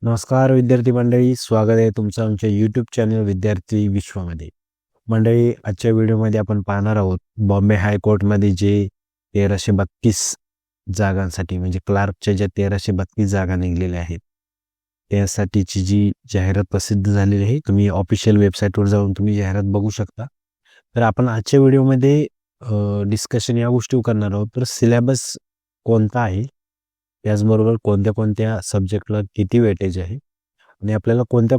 नमस्कार विद्यार्थी मंडळी, स्वागत आहे तुमचं आमच्या यूट्यूब चॅनल विद्यार्थी विश्वामध्ये. मंडळी, आजच्या व्हिडिओमध्ये आपण पाहणार आहोत बॉम्बे हायकोर्टमध्ये जे 1332 जागांसाठी म्हणजे क्लार्कच्या ज्या 1332 जागा निघलेल्या आहेत त्यासाठीची जी जाहिरात प्रसिद्ध झालेली आहे. तुम्ही ऑफिशियल वेबसाईटवर जाऊन तुम्ही जाहिरात बघू शकता. तर आपण आजच्या व्हिडिओमध्ये डिस्कशन या गोष्टी करणार आहोत. तर सिलेबस कोणता आहे, त्याचबरोबर कोणत्या कोणत्या सब्जेक्टला किती वेटेज आहे आणि आपल्याला कोणत्या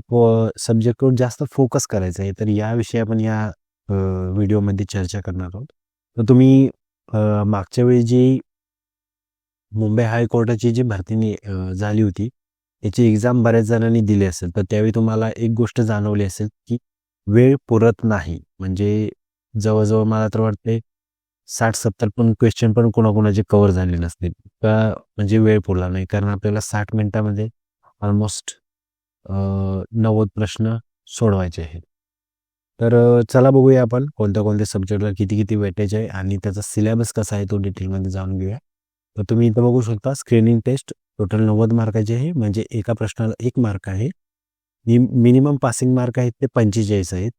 सब्जेक्टवर जास्त फोकस करायचा आहे, तर याविषयी आपण या व्हिडिओमध्ये चर्चा करणार आहोत. तर तुम्ही मागच्या वेळी जी मुंबई हायकोर्टाची जी भरती झाली होती त्याची एक्झाम बऱ्याच जणांनी दिली असेल, तर त्यावेळी तुम्हाला एक गोष्ट जाणवली असेल की वेळ पुरत नाही. म्हणजे जवळजवळ मला तर वाटते 60-70 पण क्वेश्चन पण कोणाकोणाचे कव्हर झाले नसतील का, म्हणजे वेळ पुरला नाही. कारण आपल्याला 60 मिनिटामध्ये ऑलमोस्ट 90 प्रश्न सोडवायचे आहेत. तर चला बघूया आपण कोणत्या कोणत्या सब्जेक्टला किती किती वेटेज आहे आणि त्याचा सिलेबस कसा आहे तो डिटेलमध्ये जाणून घेऊया. तर तुम्ही इथं बघू शकता स्क्रीनिंग टेस्ट टोटल 90 मार्काची आहे, म्हणजे एका प्रश्नाला 1 मार्क आहे. मिनिमम पासिंग मार्क आहेत ते 45 आहेत.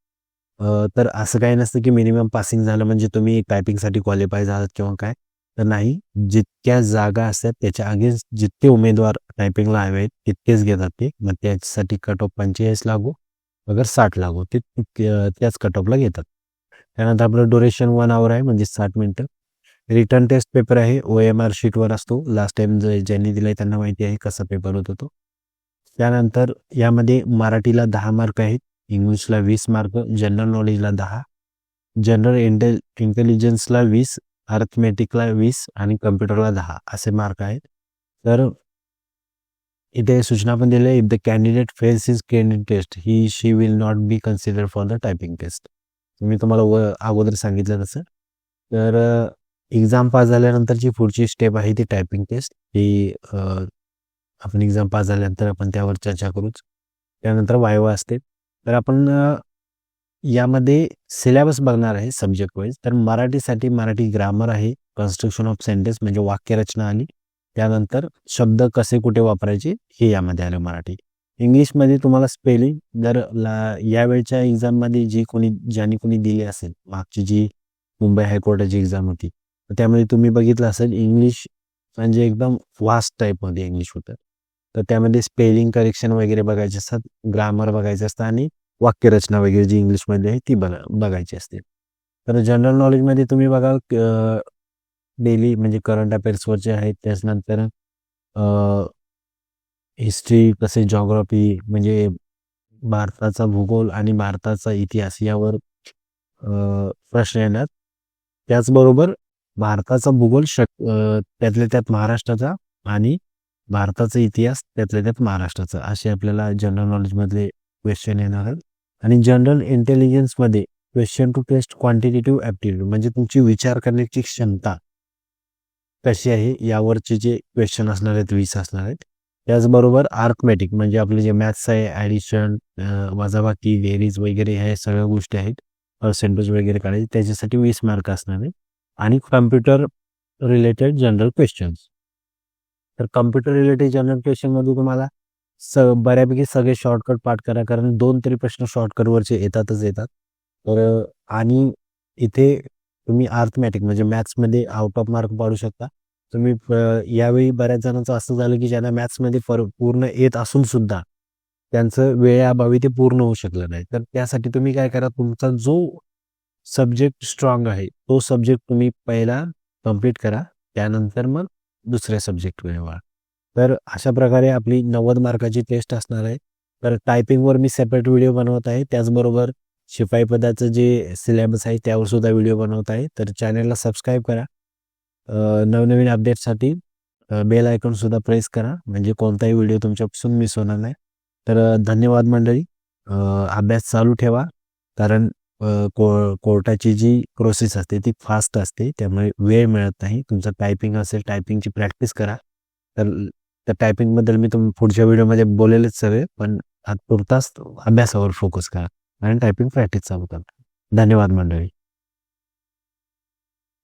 तर असं काही नसतं की मिनिमम पासिंग झालं म्हणजे तुम्ही टायपिंगसाठी क्वालिफाय झालात किंवा काय, तर नाही. जितक्या जागा असतात त्याच्या अगेन्स्ट जितके उमेदवार टायपिंगला हवे आहेत तितकेच घेतात ते. मग त्याच्यासाठी कट ऑफ 45 लागू, अगर 60 लागू ते त्याच कट ऑफला घेतात. त्यानंतर आपलं ड्युरेशन 1 आवर आहे, म्हणजे 60 मिनिटं. रिटर्न टेस्ट पेपर आहे, OMR शीटवर असतो. लास्ट टाइम ज्यांनी दिलाय त्यांना माहिती आहे कसा पेपर होतो तो. त्यानंतर यामध्ये मराठीला 10 मार्क आहेत, इंग्लिशला 20 मार्क, जनरल नॉलेजला 10, जनरल इंटेलिजन्सला 20, अर्थमॅटिकला 20 आणि कम्प्युटरला 10 असे मार्क आहेत. तर इथे सूचना पण दिली आहे, if the candidate fails his screening test he she will not be consider for the typing test. मी तुम्हाला अगोदर सांगितलं तसं. तर एक्झाम पास झाल्यानंतरची पुढची स्टेप आहे ती टायपिंग टेस्ट. ही आपण एक्झाम पास झाल्यानंतर आपण त्यावर चर्चा करूच. त्यानंतर वायवा असते. तर आपण यामध्ये सिलेबस बघणार आहे सब्जेक्ट वाईज. तर मराठीसाठी मराठी ग्रामर आहे, कन्स्ट्रक्शन ऑफ सेंटेन्स म्हणजे वाक्यरचना आली, त्यानंतर शब्द कसे कुठे वापरायचे हे यामध्ये आलं मराठी. इंग्लिशमध्ये तुम्हाला स्पेलिंग जर यावेळच्या एक्झाममध्ये ज्यांनी कोणी दिली असेल, मागची जी मुंबई हायकोर्टाची एक्झाम होती, तर त्यामध्ये तुम्ही बघितलं असेल इंग्लिश म्हणजे एकदम वास्ट टाईपमध्ये इंग्लिश होतं. तर त्यामध्ये स्पेलिंग करेक्शन वगैरे बघायचे असतात, ग्रामर बघायचं असतं आणि वाक्यरचना वगैरे जी इंग्लिशमध्ये आहे ती बघायची असते. तर जनरल नॉलेजमध्ये तुम्ही बघाल डेली म्हणजे करंट अफेअर्सवरचे आहेत. त्याच्यानंतर हिस्ट्री, तसेच जॉग्राफी म्हणजे भारताचा भूगोल आणि भारताचा इतिहास यावर प्रश्न येणार. त्याचबरोबर भारताचा भूगोल त्यातल्या त्यात महाराष्ट्राचा आणि भारताचा इतिहास त्यातल्या त्यात महाराष्ट्राचा, असे आपल्याला जनरल नॉलेजमधले क्वेश्चन येणार आहेत. आणि जनरल इंटेलिजन्समध्ये question to test quantitative aptitude म्हणजे तुमची विचार करण्याची क्षमता कशी आहे यावरचे जे क्वेश्चन असणार आहेत 20 असणार आहेत. त्याचबरोबर अर्थमॅटिक म्हणजे आपले जे मॅथ्स आहे, ॲडिशन, वजाबाकी, बेरीज वगैरे ह्या सगळ्या गोष्टी आहेत, पर्सेंटेज वगैरे काढायचे, त्याच्यासाठी 20 मार्क असणार आहेत. आणि कम्प्युटर रिलेटेड जनरल क्वेश्चन्स. तर कम्प्युटर रिलेटेड जनरल क्वेश्चनमध्ये तुम्हाला बऱ्यापैकी सगळे शॉर्टकट पाठ करा, कारण 2 तरी प्रश्न शॉर्टकटवरचे येतातच येतात. तर आणि इथे तुम्ही अर्थमॅटिक म्हणजे मॅथ्समध्ये आउट ऑफ मार्क पाडू शकता तुम्ही. यावेळी बऱ्याच जणांचं असं झालं की ज्यांना मॅथ्समध्ये पूर्ण येत असून सुद्धा त्यांचं वेळेअभावी ते पूर्ण होऊ शकलं नाही. तर त्यासाठी तुम्ही काय करा, तुमचा जो सब्जेक्ट स्ट्रॉंग आहे तो सब्जेक्ट तुम्ही पहिला कंप्लीट करा, त्यानंतर मग दुसऱ्या सब्जेक्टकडे वळा. तर अशा प्रकारे आपली 90 मार्काची टेस्ट असणार आहे. तर टायपिंगवर मी सेपरेट व्हिडिओ बनवत आहे, त्याचबरोबर शिपाई पदाचं जे सिलेबस आहे त्यावर सुद्धा व्हिडिओ बनवत आहे. तर चॅनलला सबस्क्राईब करा. नवनवीन अपडेटसाठी बेल आयकॉन सुद्धा प्रेस करा, म्हणजे कोणताही व्हिडिओ तुमच्यापासून मिस होणार नाही. तर धन्यवाद मंडळी. अभ्यास चालू ठेवा, कारण कोर्टाची जी प्रोसेस असते ती फास्ट असते, त्यामुळे वेळ मिळत नाही. तुमचं टायपिंग असेल, टायपिंगची प्रॅक्टिस करा. तर त्या टायपिंगबद्दल मी पुढच्या व्हिडिओमध्ये बोलेलच सगळे, पण तुर्तास अभ्यासावर फोकस करा आणि टायपिंग प्रॅक्टिस चालू करा. धन्यवाद मंडळी.